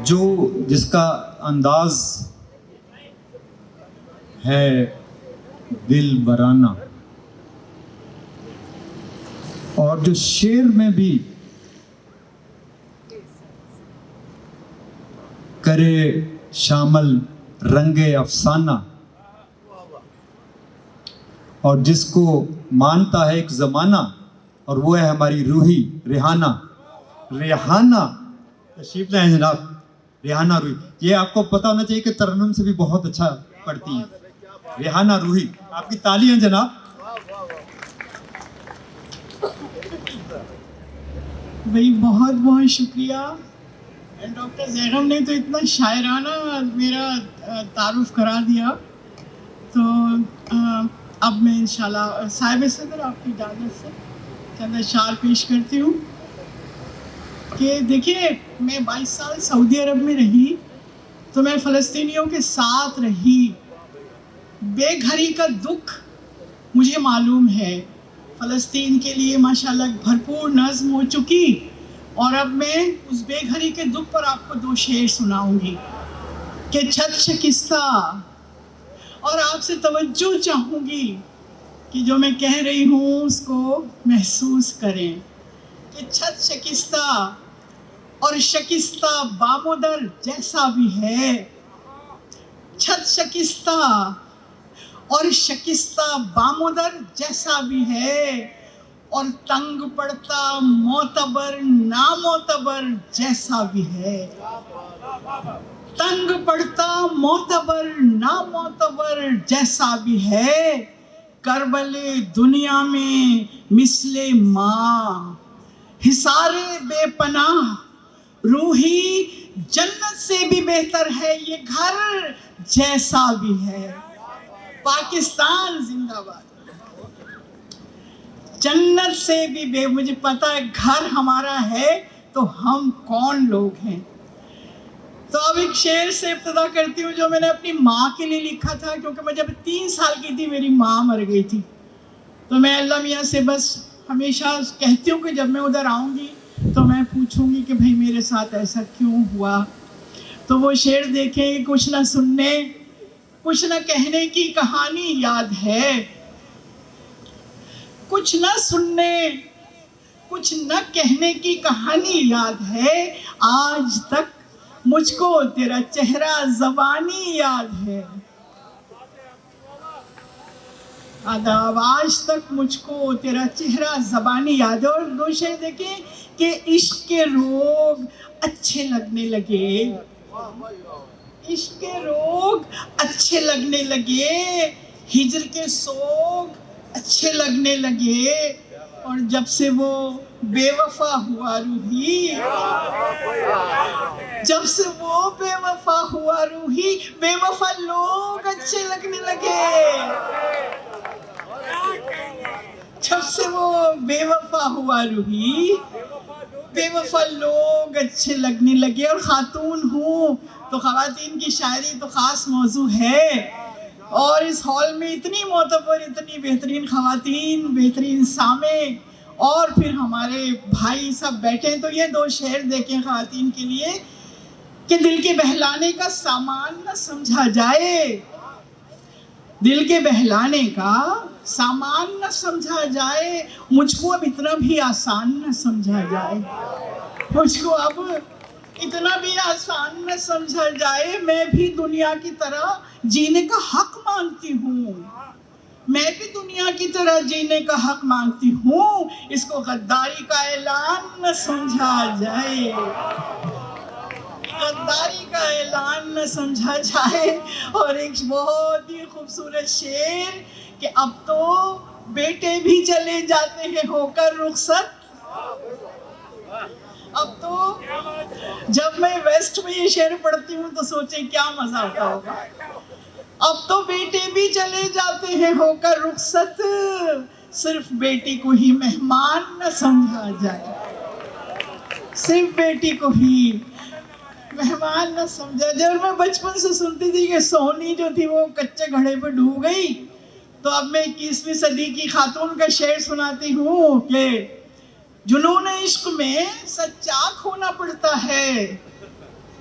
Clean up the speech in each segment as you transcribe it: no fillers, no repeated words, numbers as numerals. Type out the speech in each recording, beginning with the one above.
جو جس کا انداز ہے دل برانہ، اور جو شعر میں بھی کرے شامل رنگ افسانہ، اور جس کو مانتا ہے ایک زمانہ، اور وہ ہے ہماری روحی ریحانہ۔ ریحانہ تشریف لائیں جناب، ریحانہ روحی، یہ آپ کو پتہ ہونا چاہیے کہ ترنم سے بھی بہت اچھا پڑھتی ہیں۔ ریحانہ روحی، آپ کی تالیاں جناب۔ بھائی بہت بہت شکریہ، ڈاکٹر زینب نے تو اتنا شاعرانہ میرا تعارف کرا دیا، تو اب میں انشاءاللہ صاحب صدر آپ کی اجازت سے چند اشعار پیش کرتی ہوں کہ دیکھیے، میں 22 سال سعودی عرب میں رہی تو میں فلسطینیوں کے ساتھ رہی، بے گھری کا دکھ مجھے معلوم ہے، فلسطین کے لیے ماشاءاللہ بھرپور نظم ہو چکی، اور اب میں اس بے گھری کے دکھ پر آپ کو 2 شعر سناؤں گی کہ چھت شکستہ، اور آپ سے توجہ چاہوں گی کہ جو میں کہہ رہی ہوں اس کو محسوس کریں کہ چھت شکستہ اور شکستہ بام و در جیسا بھی ہے، چھت شکستہ اور شکستہ بام و در جیسا بھی ہے، اور تنگ پڑتا معتبر نامعتبر جیسا بھی ہے، تنگ پڑتا معتبر نامعتبر جیسا بھی ہے، کربل دنیا میں مثل ماں، حصار بے پناہ روحی جنت سے بھی بہتر ہے، یہ گھر جیسا بھی ہے۔ پاکستان زندہ باد۔ جنت سے بھی مجھے پتا ہے گھر ہمارا ہے تو ہم کون لوگ ہیں۔ تو اب ایک شعر سے ابتدا کرتی ہوں جو میں نے اپنی ماں کے لیے لکھا تھا، کیونکہ میں جب 3 سال کی تھی میری ماں مر گئی تھی، تو میں اللہ میاں سے بس ہمیشہ کہتی ہوں کہ جب میں ادھر آؤں گی تو میں پوچھوں گی کہ بھائی میرے ساتھ ایسا کیوں ہوا۔ تو وہ شعر دیکھیں، کچھ نہ سننے کچھ نہ کہنے کی کہانی یاد ہے، کچھ نہ سننے کچھ نہ کہنے کی کہانی یاد ہے، آج تک مجھ کو تیرا چہرہ زبانی یاد ہے، آداب، آج تک مجھ کو تیرا چہرہ زبانی یاد ہے۔ اور 2 شعر دیکھیں کہ عشق کے روگ اچھے لگنے لگے، عشق کے روگ اچھے لگنے لگے، ہجر کے سوگ اچھے لگنے لگے، اور جب سے وہ بے وفا ہوا روحی، جب سے وہ بے وفا ہوا روحی، بے وفا لوگ اچھے لگنے لگے، جب سے وہ بے وفا ہوا روحی، بے وفا لوگ اچھے لگنے لگے۔ اور خاتون ہوں تو خواتین کی شاعری تو خاص موضوع ہے، اور اس ہال میں اتنی معتبر اتنی بہترین خواتین، بہترین سامع، اور پھر ہمارے بھائی سب بیٹھے ہیں، تو یہ 2 شعر دیکھیں خواتین کے لیے کہ دل کے بہلانے کا سامان نہ سمجھا جائے، دل کے بہلانے کا سامان نہ سمجھا جائے، مجھ کو اب اتنا بھی آسان نہ سمجھا جائے، مجھ کو اب اتنا بھی آسان نہ سمجھا جائے، میں بھی دنیا کی طرح جینے کا حق مانگتی ہوں، میں بھی دنیا کی طرح جینے کا حق مانگتی ہوں، اس کو غداری کا اعلان نہ سمجھا جائے، غداری کا اعلان نہ سمجھا جائے۔ اور ایک بہت ہی خوبصورت شعر کہ اب تو بیٹے بھی چلے جاتے ہیں ہو کر رخصت، اب تو جب میں ویسٹ میں یہ شعر پڑھتی ہوں تو سوچیں کیا مزہ آتا ہوگا، اب تو بیٹے بھی چلے جاتے ہیں ہو کر رخصت، صرف بیٹی کو ہی مہمان نہ سمجھا جائے، صرف بیٹی کو ہی مہمان نہ سمجھا جائے۔ اور میں بچپن سے سنتی تھی کہ سونی جو تھی وہ کچے گھڑے پہ ڈوب گئی، تو اب میں 21ویں صدی کی خاتون کا شعر سناتی ہوں کہ جنون عشق میں سچا کھونا پڑتا ہے،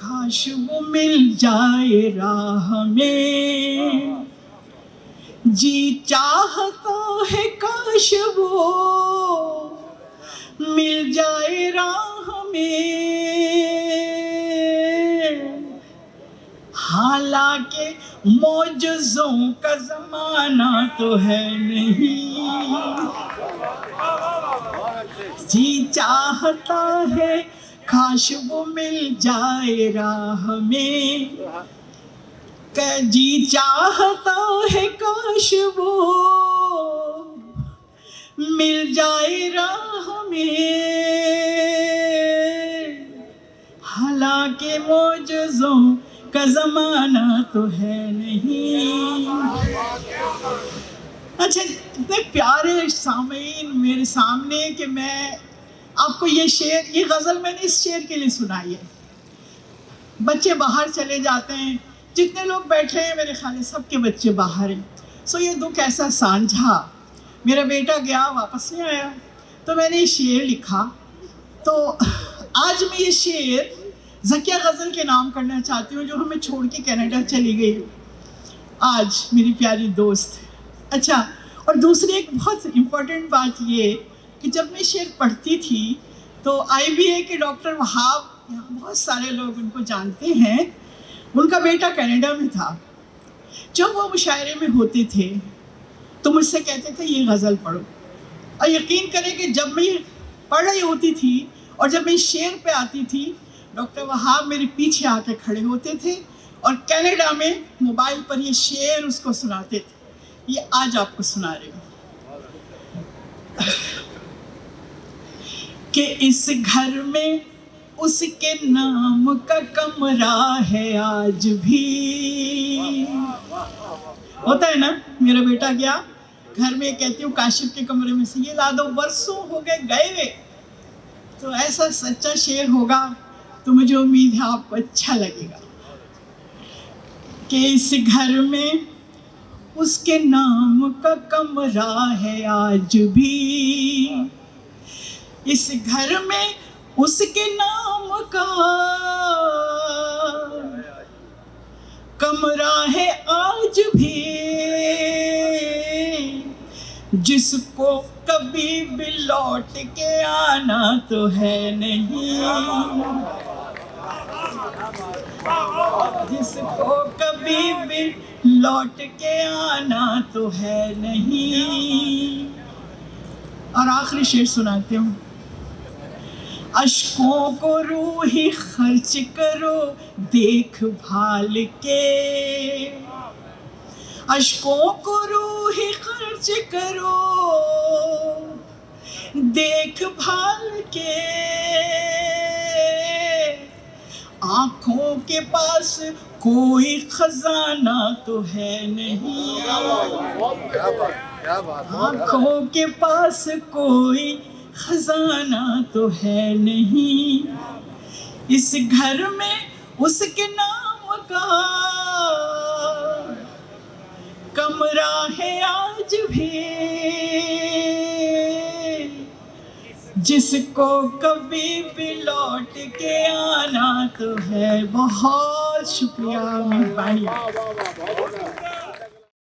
کاش وہ مل جائے راہ میں، جی چاہتا ہے کاش وہ مل جائے راہ میں، حالانکہ معجزوں کا زمانہ تو ہے نہیں، جی چاہتا ہے کاش وہ مل جائے راہ میں، جی چاہتا ہے کاش وہ مل جائے راہ میں، حالانکہ معجزوں کا زمانہ تو ہے نہیں۔ اچھا، اتنے پیارے سامعین میرے سامنے کہ میں آپ کو یہ شعر، یہ غزل میں نے اس شعر کے لیے سنائی ہے۔ بچے باہر چلے جاتے ہیں، جتنے لوگ بیٹھے ہیں میرے خیال ہے سب کے بچے باہر ہیں، سو یہ دکھ ایسا سانجھا، میرا بیٹا گیا واپس نہیں آیا، تو میں نے یہ شعر لکھا۔ تو آج میں یہ شعر ذکیہ غزل کے نام کرنا چاہتی ہوں، جو ہمیں چھوڑ کے کینیڈا چلی گئی آج میری پیاری دوست۔ اچھا، اور دوسری ایک بہت امپورٹنٹ بات یہ کہ جب میں شعر پڑھتی تھی تو IBA کے ڈاکٹر وہاب، یہاں بہت سارے لوگ ان کو جانتے ہیں، ان کا بیٹا کینیڈا میں تھا۔ جب وہ مشاعرے میں ہوتے تھے تو مجھ سے کہتے تھے یہ غزل پڑھو، اور یقین کریں کہ جب میں پڑھ رہی ہوتی تھی اور جب میں شعر پہ آتی تھی، ڈاکٹر وہاب میرے پیچھے آ کے کھڑے ہوتے تھے اور کینیڈا میں موبائل پر یہ شعر اس کو سناتے تھے۔ یہ آج آپ کو سنا رہی ہوں کہ اس گھر میں اس کے نام کا کمرہ ہے آج بھی۔ ہوتا ہے نا، میرا بیٹا گیا گھر میں، کہتی ہوں کاشف کے کمرے میں سے یہ لا دو، برسوں ہو گئے گئے ہوئے۔ تو ایسا سچا شعر ہوگا تو مجھے امید ہے آپ کو اچھا لگے گا کہ اس گھر میں اس کے نام کا کمرہ ہے آج بھی، اس گھر میں اس کے نام کا کمرہ ہے آج بھی، جس کو کبھی بھی لوٹ کے آنا تو ہے نہیں، جس کو کبھی بھی لوٹ کے آنا تو ہے نہیں۔ اور آخری شعر سناتے ہوں۔ اشکوں کو روحی خرچ کرو دیکھ بھال کے، اشکوں کو روحی خرچ کرو دیکھ بھال کے، آنکھوں کے پاس کوئی خزانہ تو ہے نہیں، آنکھوں کے پاس کوئی خزانہ تو ہے نہیں، اس گھر میں اس کے نام کا کمرہ ہے آج بھی، جس کو کبھی بھی لوٹ کے آنا تو ہے۔ بہت شکریہ، مہربانی۔